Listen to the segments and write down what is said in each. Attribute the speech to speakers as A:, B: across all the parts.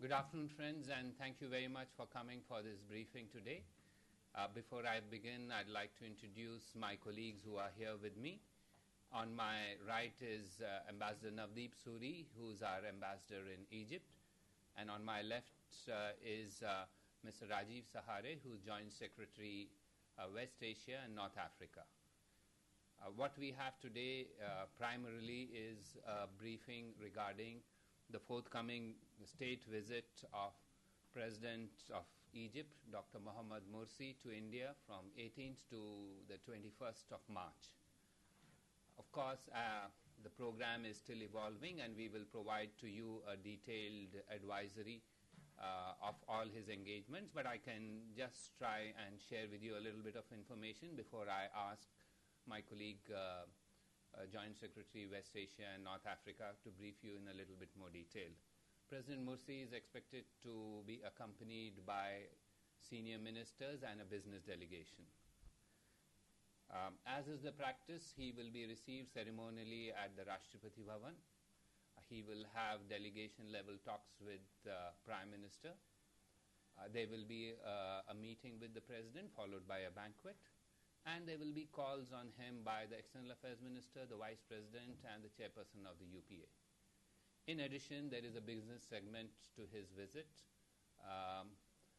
A: Good afternoon, friends, and thank you very much for coming for this briefing today. Before I begin, I'd like to introduce my colleagues who are here with me. On my right is Ambassador Navdeep Suri, who's our ambassador in Egypt. And on my left is Mr. Rajiv Sahare, who's Joint Secretary West Asia and North Africa. What we have today primarily is a briefing regarding the forthcoming state visit of President of Egypt, Dr. Mohamed Morsi, to India from 18th to the 21st of March. Of course, the program is still evolving, and we will provide to you a detailed advisory of all his engagements, but I can just try and share with you a little bit of information before I ask my colleague, Joint Secretary West Asia and North Africa, to brief you in a little bit more detail. President Morsi is expected to be accompanied by senior ministers and a business delegation. As is the practice, he will be received ceremonially at the Rashtrapati Bhavan. He will have delegation-level talks with the Prime Minister. There will be a meeting with the President, followed by a banquet. And there will be calls on him by the External Affairs Minister, the Vice President, and the Chairperson of the UPA. In addition, there is a business segment to his visit.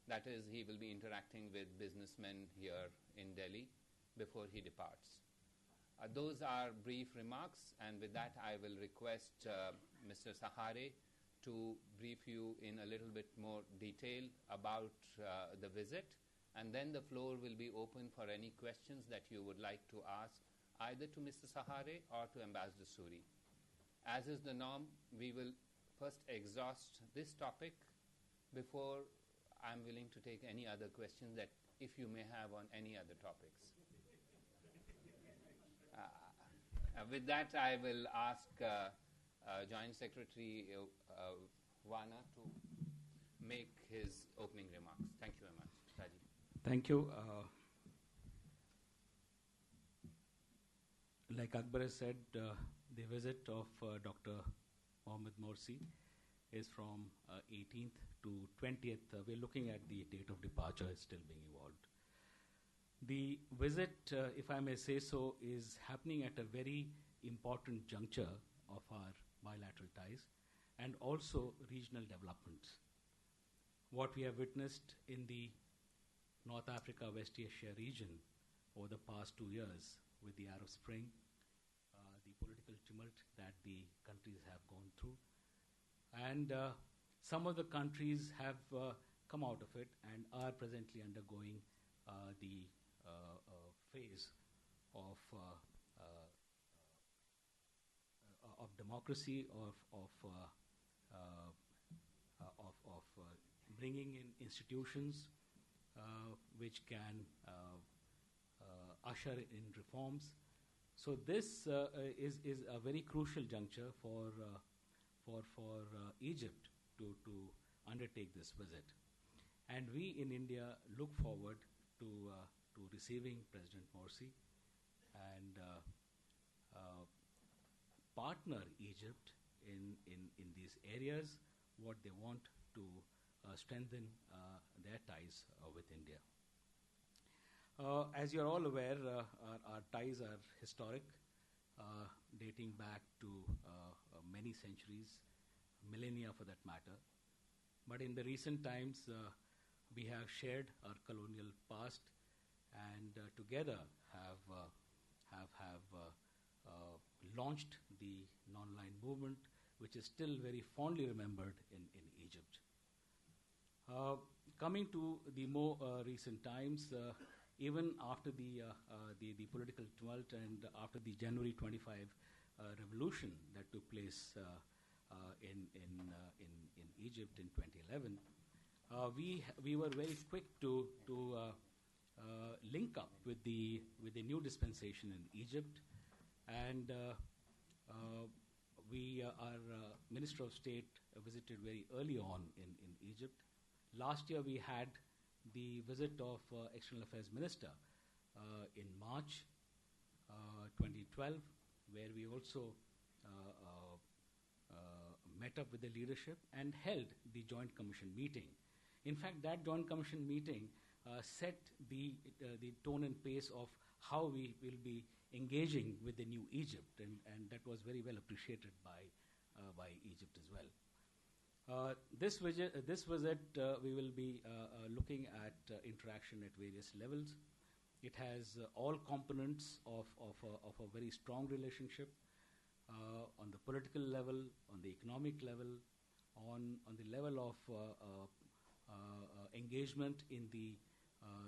A: That is, he will be interacting with businessmen here in Delhi before he departs. Those are brief remarks, and with that I will request Mr. Sahare to brief you in a little bit more detail about the visit, and then the floor will be open for any questions that you would like to ask either to Mr. Sahare or to Ambassador Suri. As is the norm, we will first exhaust this topic before I'm willing to take any other questions that if you may have on any other topics. With that, I will ask Joint Secretary Wana to make his opening remarks. Thank you very much. Rajiv.
B: Thank you. Like Akbar has said, the visit of Dr. Mohamed Morsi is from 18th to 20th. We're looking at the date of departure is still being evolved. The visit, if I may say so, is happening at a very important juncture of our bilateral ties and also regional developments. What we have witnessed in the North Africa, West Asia region over the past 2 years with the Arab Spring, the political tumult that the countries have gone through. And some of the countries have come out of it and are presently undergoing the phase of democracy, of bringing in institutions which can usher in reforms. So this is a very crucial juncture for Egypt to undertake this visit. And we in India look forward to receiving President Morsi and partner Egypt in these areas, what they want to strengthen their ties with India. As you're all aware, our ties are historic, dating back to many centuries, millennia for that matter. But in the recent times, we have shared our colonial past and together have launched the non-aligned movement, which is still very fondly remembered in Egypt. Coming to the more recent times, even after the political tumult and after the January 25 revolution that took place in Egypt in 2011, we were very quick to link up with the new dispensation in Egypt, and our Minister of State visited very early on in Egypt. Last year we had the visit of External Affairs Minister in March 2012, where we also met up with the leadership and held the Joint Commission meeting. In fact, that Joint Commission meeting set the tone and pace of how we will be engaging with the new Egypt, and that was very well appreciated by Egypt as well. This visit, we will be looking at interaction at various levels. It has all components of a very strong relationship on the political level, on the economic level, on the level of engagement in the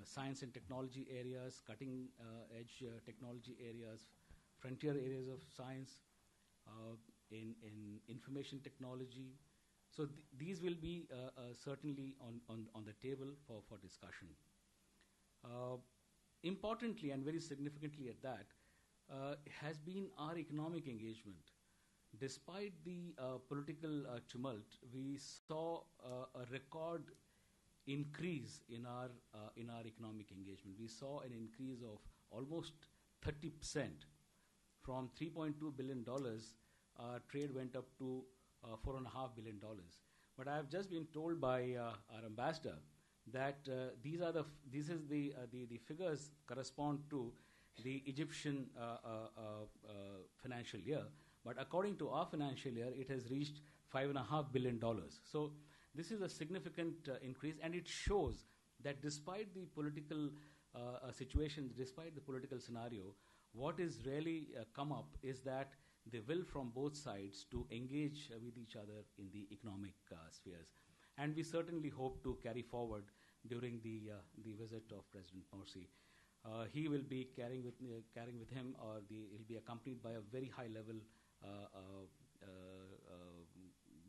B: science and technology areas, cutting edge technology areas, frontier areas of science, in information technology. So these will be certainly on the table for discussion. Importantly and very significantly at that, has been our economic engagement. Despite the political tumult, we saw a record increase in our economic engagement. We saw an increase of almost 30%. From $3.2 billion, trade went up to $4.5 billion. But I have just been told by our ambassador that these figures correspond to the Egyptian financial year. But according to our financial year, it has reached $5.5 billion. So this is a significant increase, and it shows that despite the political situation, despite the political scenario, what is really come up is that the will from both sides to engage with each other in the economic spheres. And we certainly hope to carry forward during the visit of President Morsi. He will be carrying with him, he'll be accompanied by a very high-level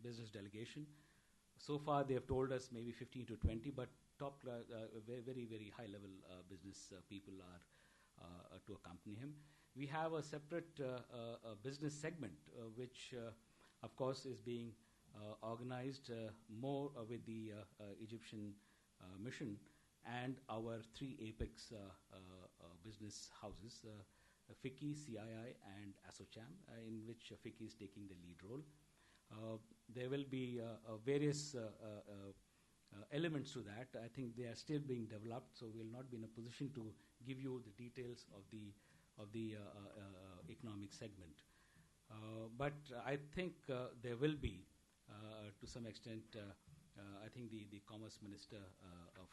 B: business delegation. So far, they have told us maybe 15 to 20, but top, very, very high-level business people are to accompany him. We have a separate business segment, which, of course, is being organized more with the Egyptian mission and our three apex business houses, FICCI, CII, and ASOCHAM, in which FICCI is taking the lead role. There will be various elements to that. I think they are still being developed, so we will not be in a position to give you the details of the economic segment. But I think there will be, to some extent, I think the Commerce Minister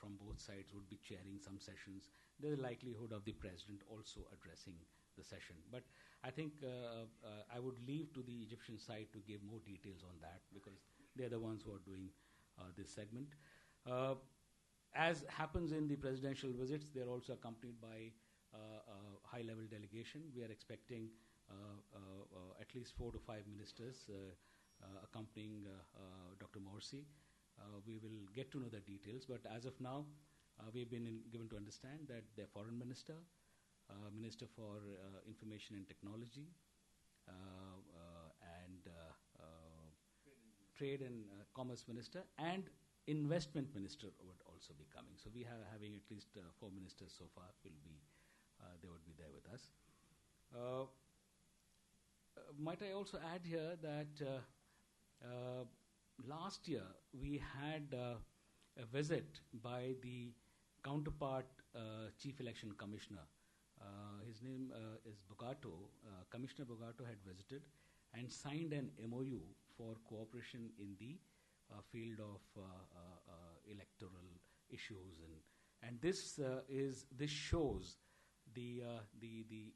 B: from both sides would be chairing some sessions. There is a likelihood of the President also addressing the session. But I think I would leave to the Egyptian side to give more details on that, because they're the ones who are doing this segment. As happens in the presidential visits, they're also accompanied by a high-level delegation. We are expecting at least 4 to 5 ministers accompanying Dr. Morsi. We will get to know the details, but as of now, we've been given to understand that the Foreign Minister, Minister for Information and Technology, and Trade and Commerce Minister, and Investment Minister would also be coming. So we are having at least 4 ministers so far. They would be there with us. Might I also add here that last year we had a visit by the counterpart Chief Election Commissioner. His name is Bogato. Commissioner Bogato had visited and signed an MOU for cooperation in the field of electoral issues, and this shows the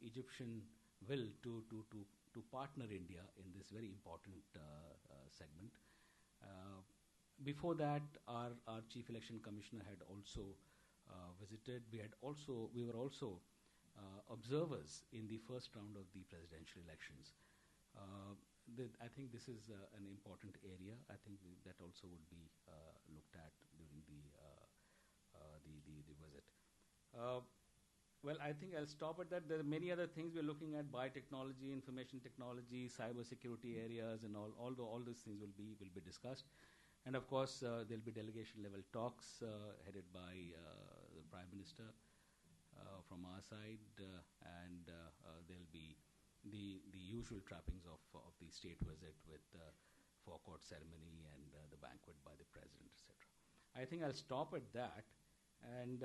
B: Egyptian will to partner India in this very important segment. Before that, our Chief Election Commissioner had also visited. We were also observers in the first round of the presidential elections. I think this is an important area. I think that also would be looked at during the visit. Well, I think I'll stop at that. There are many other things we're looking at: biotechnology, information technology, cybersecurity areas, and all these things will be discussed. And of course, there'll be delegation-level talks headed by the Prime Minister from our side, and there'll be the usual trappings of the state visit with forecourt ceremony and the banquet by the president, etc. I think I'll stop at that. And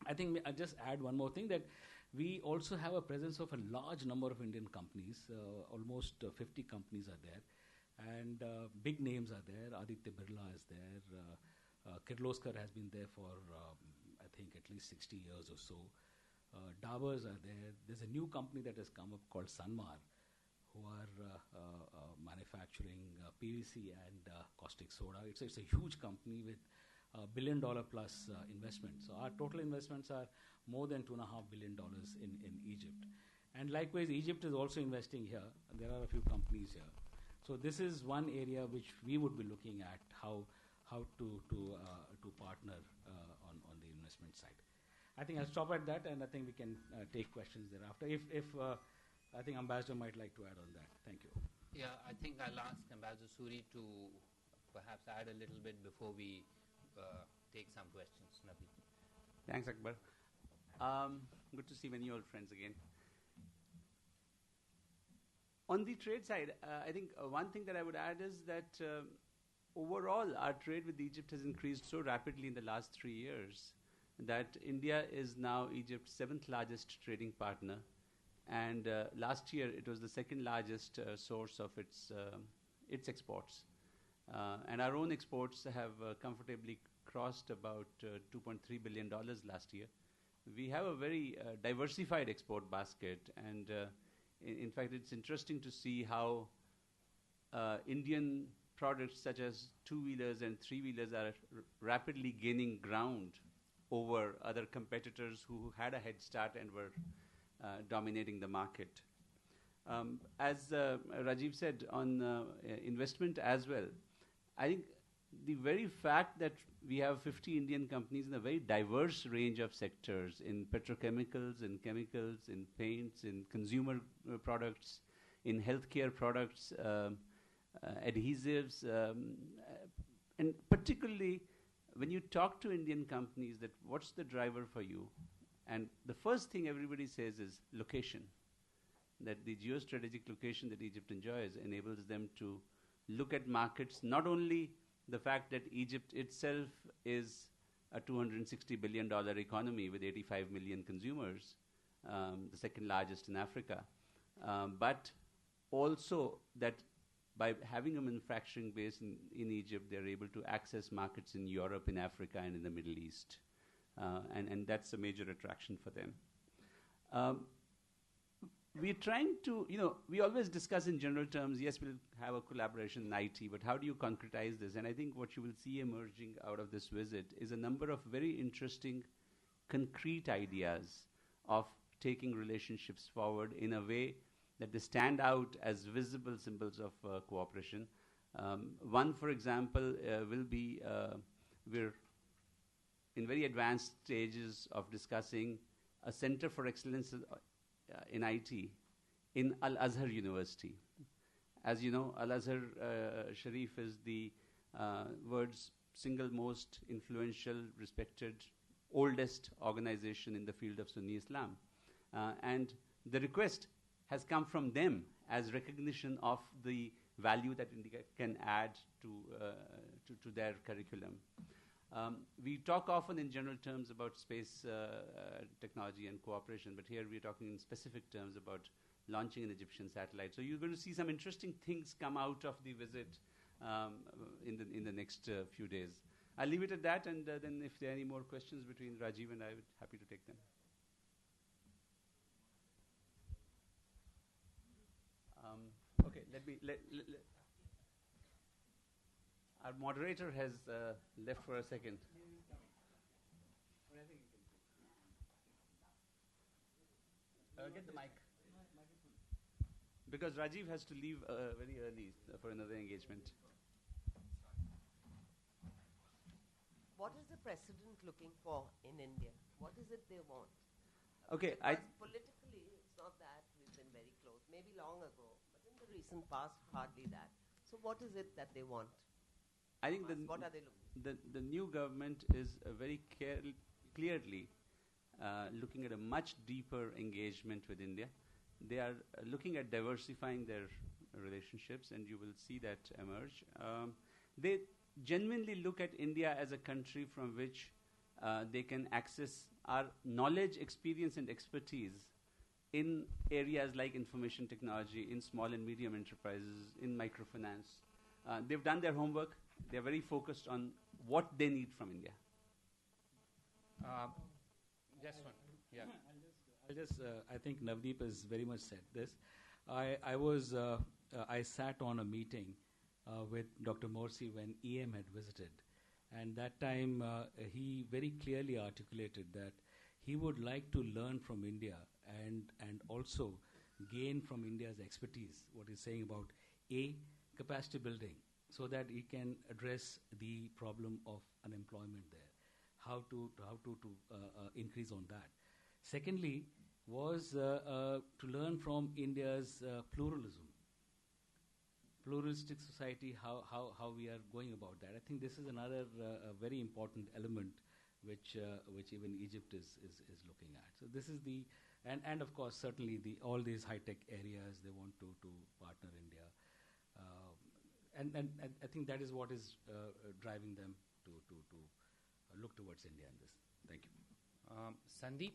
B: I think I'll just add one more thing, that we also have a presence of a large number of Indian companies. Almost 50 companies are there. And big names are there. Aditya Birla is there. Kirloskar has been there for, I think, at least 60 years or so. Daburs are there. There's a new company that has come up called Sanmar, who are manufacturing PVC and caustic soda. It's a huge company with $1 billion plus investment. So our total investments are more than $2.5 billion in Egypt. And likewise, Egypt is also investing here. There are a few companies here. So this is one area which we would be looking at, how to partner on the investment side. I think I'll stop at that, and I think we can take questions thereafter. If I think Ambassador might like to add on that. Thank you.
A: Yeah, I think I'll ask Ambassador Suri to perhaps add a little bit before we take some questions. Nabi.
C: Thanks, Akbar. Good to see many old friends again. On the trade side, I think one thing that I would add is that overall our trade with Egypt has increased so rapidly in the last 3 years that India is now Egypt's 7th largest trading partner. And last year it was the 2nd largest source of its exports. And our own exports have comfortably crossed about $2.3 billion last year. We have a very diversified export basket, and in fact it's interesting to see how Indian products such as two-wheelers and three-wheelers are rapidly gaining ground over other competitors who had a head start and were dominating the market. As Rajiv said on investment as well, I think the very fact that we have 50 Indian companies in a very diverse range of sectors, in petrochemicals, in chemicals, in paints, in consumer products, in healthcare products, adhesives, and particularly when you talk to Indian companies that what's the driver for you, and the first thing everybody says is location, that the geostrategic location that Egypt enjoys enables them to look at markets, not only the fact that Egypt itself is a $260 billion economy with 85 million consumers, the 2nd largest in Africa, but also that by having a manufacturing base in Egypt, they're able to access markets in Europe, in Africa, and in the Middle East. And that's a major attraction for them. We're trying to, we always discuss in general terms, yes, we'll have a collaboration in IT, but how do you concretize this? And I think what you will see emerging out of this visit is a number of very interesting, concrete ideas of taking relationships forward in a way that they stand out as visible symbols of cooperation. One, for example, will be, we're in very advanced stages of discussing a Center for Excellence in IT in Al-Azhar University. As you know, Al-Azhar Sharif is the world's single most influential, respected, oldest organization in the field of Sunni Islam. And the request has come from them as recognition of the value that India can add to their curriculum. We talk often in general terms about space technology and cooperation, but here we're talking in specific terms about launching an Egyptian satellite. So you're going to see some interesting things come out of the visit in the next few days. I'll leave it at that, and then if there are any more questions between Rajiv and I, would be happy to take them. Okay, our moderator has left for a second. Get the mic. Because Rajiv has to leave very early for another engagement.
D: What is the president looking for in India? What is it they want?
C: Okay,
D: because politically, it's not that we've been very close. Maybe long ago, but in the recent past, hardly that. So what is it that they want?
C: I think
D: what are they looking?
C: The new government is very clearly looking at a much deeper engagement with India. They are looking at diversifying their relationships, and you will see that emerge. They genuinely look at India as a country from which they can access our knowledge, experience, and expertise in areas like information technology, in small and medium enterprises, in microfinance. They've done their homework. They're very focused on what they need from India.
A: Just one. Yeah.
B: I think Navdeep has very much said this. I sat on a meeting with Dr. Morsi when EM had visited. And that time, he very clearly articulated that he would like to learn from India and also gain from India's expertise, what he's saying about capacity building, so that he can address the problem of unemployment there, how to increase on that. Secondly, was to learn from India's pluralistic society, how we are going about that. I think this is another very important element which even Egypt is looking at. So this is and of course certainly all these high-tech areas, they want to partner India. And I think that is what is driving them to look towards India in this. Thank you.
A: Sandeep?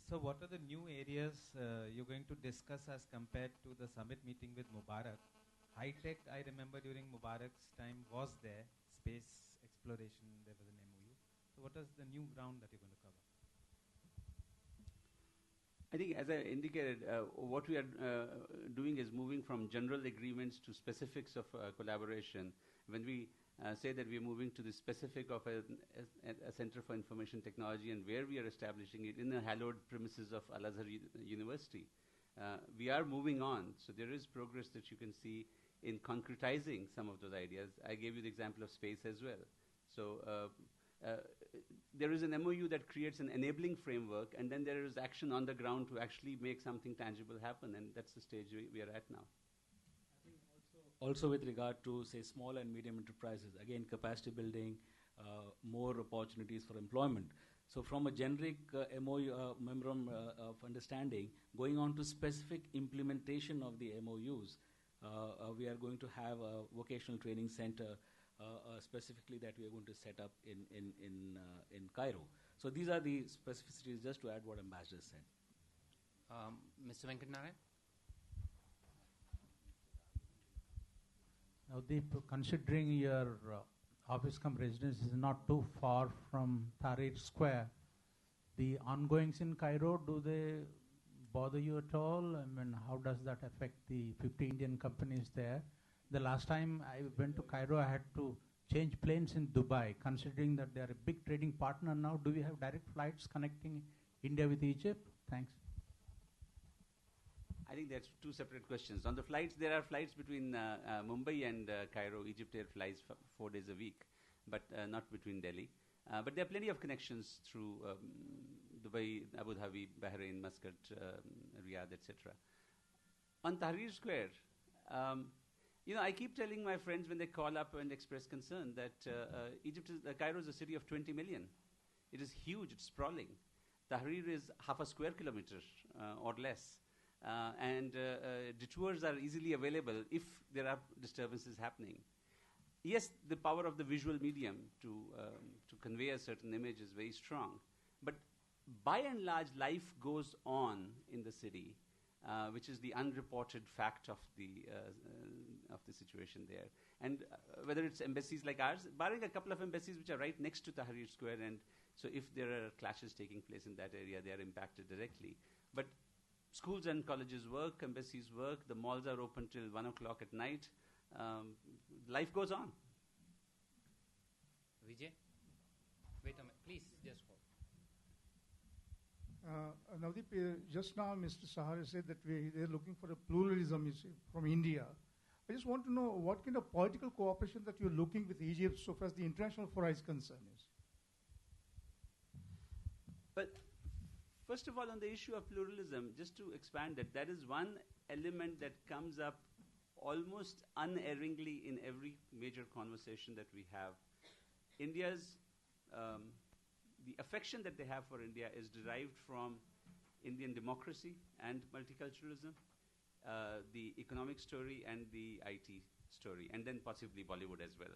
E: So what are the new areas you're going to discuss as compared to the summit meeting with Mubarak? High-tech, I remember during Mubarak's time, was there. Space exploration, there was an MOU. So what is the new ground that you're going to cover?
C: I think, as I indicated, what we are doing is moving from general agreements to specifics of collaboration. When we say that we are moving to the specific of a Center for Information Technology and where we are establishing it in the hallowed premises of Al-Azhar University, we are moving on. So there is progress that you can see in concretizing some of those ideas. I gave you the example of space as well. So there is an MOU that creates an enabling framework, and then there is action on the ground to actually make something tangible happen, and that's the stage we are at now.
B: Also with regard to, say, small and medium enterprises, again, capacity building, more opportunities for employment. So from a generic MOU, memorandum of understanding, going on to specific implementation of the MOUs, we are going to have a vocational training center specifically that we are going to set up in Cairo. So these are the specificities, just to add what Ambassador said.
A: Mr. Venkatnarayan?
F: Now, considering your office cum residence is not too far from Tahrir Square, the ongoings in Cairo, do they bother you at all? I mean, how does that affect the 50 Indian companies there? The last time I went to Cairo, I had to change planes in Dubai. Considering that they are a big trading partner now, do we have direct flights connecting India with Egypt? Thanks.
C: I think that's two separate questions. On the flights, there are flights between Mumbai and Cairo. Egypt Air flies 4 days a week, but not between Delhi. But there are plenty of connections through Dubai, Abu Dhabi, Bahrain, Muscat, Riyadh, etc. On Tahrir Square, I keep telling my friends when they call up and express concern that Cairo is a city of 20 million. It is huge, it's sprawling. Tahrir is half a square kilometer or less. And detours are easily available if there are disturbances happening. Yes, the power of the visual medium to convey a certain image is very strong. But by and large, life goes on in the city, which is the unreported fact of the situation there. And whether it's embassies like ours, barring a couple of embassies which are right next to Tahrir Square, and so if there are clashes taking place in that area, they are impacted directly. But schools and colleges work, embassies work, the malls are open till 1 o'clock at night. Life goes on.
A: Vijay? Wait a minute, please, just hold.
G: Navdeep, just now Mr. Sahar said that they're looking for a pluralism from India. I just want to know what kind of political cooperation that you're looking with Egypt so far as the international fora is concerned.
C: But first of all, on the issue of pluralism, just to expand that is one element that comes up almost unerringly in every major conversation that we have. India's, the affection that they have for India is derived from Indian democracy and multiculturalism, the economic story and the IT story, and then possibly Bollywood as well,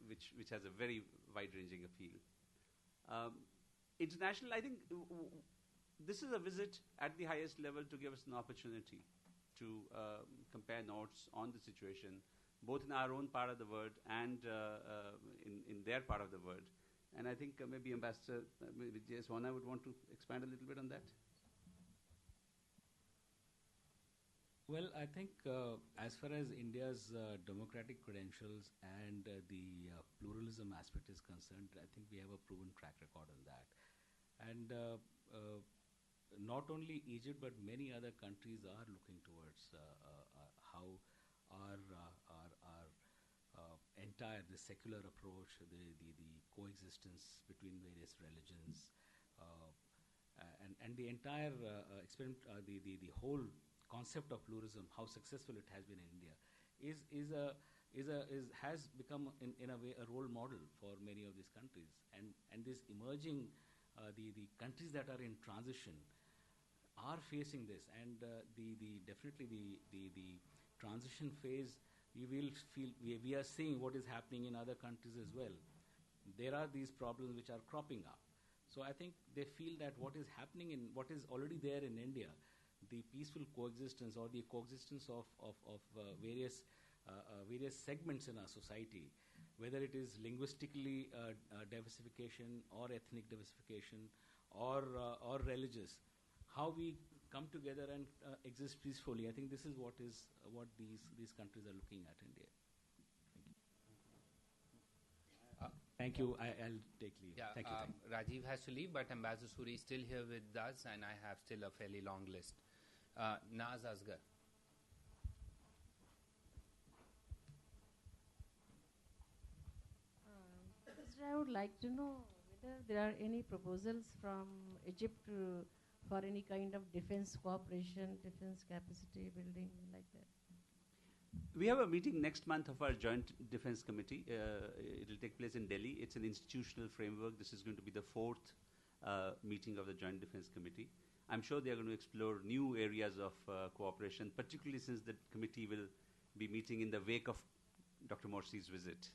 C: which has a very wide-ranging appeal. International, I think this is a visit at the highest level to give us an opportunity to compare notes on the situation, both in our own part of the world and in their part of the world. And I think maybe Ambassador J.S. Wana would want to expand a little bit on that.
B: Well, I think as far as India's democratic credentials and the pluralism aspect is concerned, I think we have a proven track record on that. And not only Egypt, but many other countries are looking towards how our entire the secular approach, the coexistence between various religions, and the entire experiment, the whole concept of pluralism, how successful it has been in India, has become in a way a role model for many of these countries, and this emerging the countries that are in transition are facing this, and definitely the transition phase, we are seeing what is happening in other countries as well. There are these problems which are cropping up. So I think they feel that what is happening in what is already there in India, the peaceful coexistence or the coexistence of various segments in our society, whether it is linguistically diversification or ethnic diversification or religious, how we come together and exist peacefully. I think this is what these countries are looking at India. Thank you. I'll take leave.
A: Yeah,
B: thank you.
A: Rajiv has to leave, but Ambassador Suri is still here with us, and I have still a fairly long list. Naz Asgar.
H: I would like to know whether there are any proposals from Egypt for any kind of defense cooperation, defense capacity building like that.
C: We have a meeting next month of our Joint Defense Committee. It will take place in Delhi. It's an institutional framework. This is going to be the fourth meeting of the Joint Defense Committee. I'm sure they are going to explore new areas of cooperation, particularly since the committee will be meeting in the wake of Dr. Morsi's visit.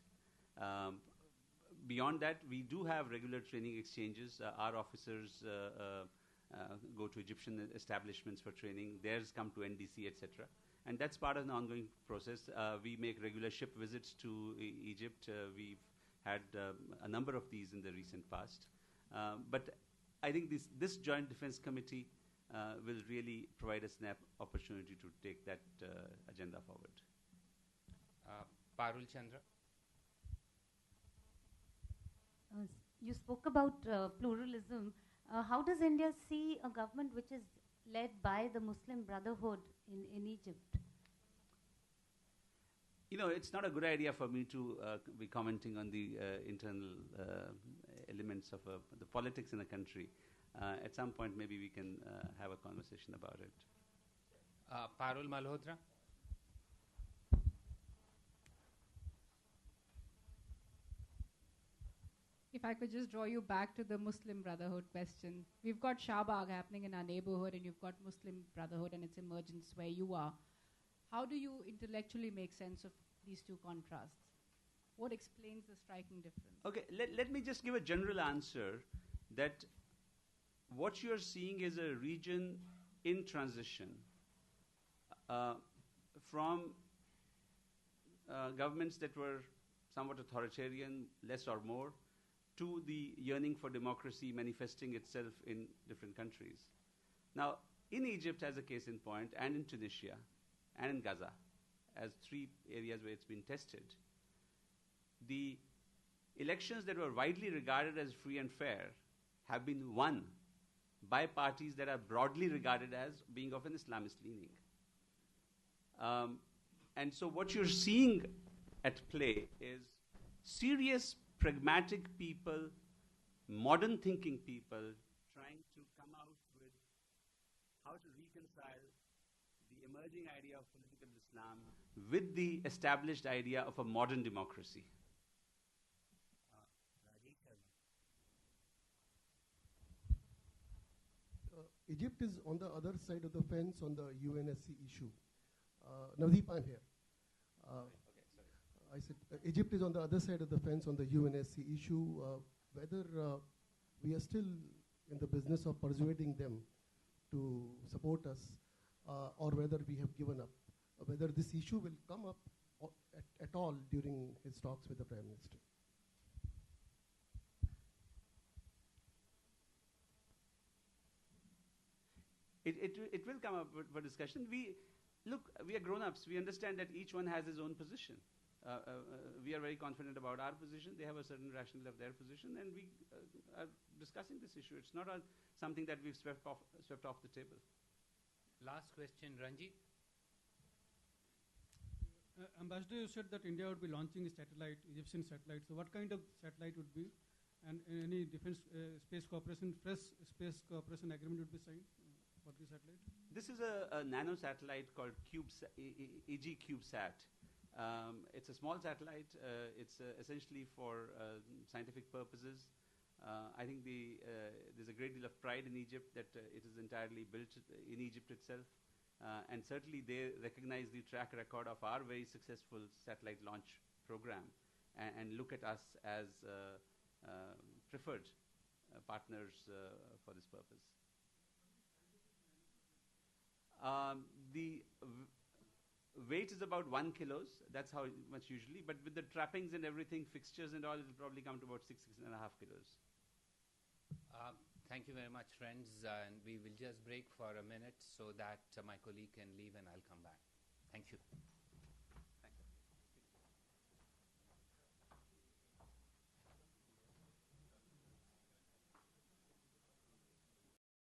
C: Beyond that, we do have regular training exchanges. Our officers go to Egyptian establishments for training. Theirs come to NDC, etc. And that's part of an ongoing process. We make regular ship visits to Egypt. We've had a number of these in the recent past. But I think this Joint Defense Committee will really provide us an opportunity to take that agenda forward.
A: Parul Chandra.
I: You spoke about pluralism. How does India see a government which is led by the Muslim Brotherhood in Egypt?
C: You know, it's not a good idea for me to be commenting on the internal elements of the politics in a country. At some point, maybe we can have a conversation about it.
A: Parul Malhotra.
J: If I could just draw you back to the Muslim Brotherhood question. We've got Shahbag happening in our neighborhood, and you've got Muslim Brotherhood and its emergence where you are. How do you intellectually make sense of these two contrasts? What explains the striking difference?
C: Okay, let me just give a general answer that what you're seeing is a region in transition from governments that were somewhat authoritarian, less or more, to the yearning for democracy manifesting itself in different countries. Now, in Egypt as a case in point, and in Tunisia, and in Gaza, as three areas where it's been tested, the elections that were widely regarded as free and fair have been won by parties that are broadly regarded as being of an Islamist leaning. And so what you're seeing at play is serious, pragmatic people, modern thinking people trying to come out with how to reconcile the emerging idea of political Islam with the established idea of a modern democracy.
K: Egypt is on the other side of the fence on the UNSC issue. Navdeep, I'm here. I said Egypt is on the other side of the fence on the UNSC issue. Whether we are still in the business of persuading them to support us, or whether we have given up, whether this issue will come up at all during his talks with the Prime Minister.
C: It will come up for discussion. We are grown-ups. We understand that each one has his own position. We are very confident about our position. They have a certain rationale of their position, and we are discussing this issue. It's not something that we've swept off the table.
A: Last question, Ranjit.
L: Ambassador, you said that India would be launching a satellite, Egyptian satellite. So what kind of satellite would be? And any defense space cooperation, fresh space cooperation agreement would be signed for the satellite?
C: This is a nano satellite called EG CubeSat. It's a small satellite. It's essentially for scientific purposes. I think there's a great deal of pride in Egypt that it is entirely built in Egypt itself. And certainly they recognize the track record of our very successful satellite launch program and look at us as preferred partners for this purpose. The weight is about 1 kilo. That's how much usually. But with the trappings and everything, fixtures and all, it will probably come to about 6.5 kilos.
A: Thank you very much, friends. And we will just break for a minute so that my colleague can leave and I'll come back. Thank you.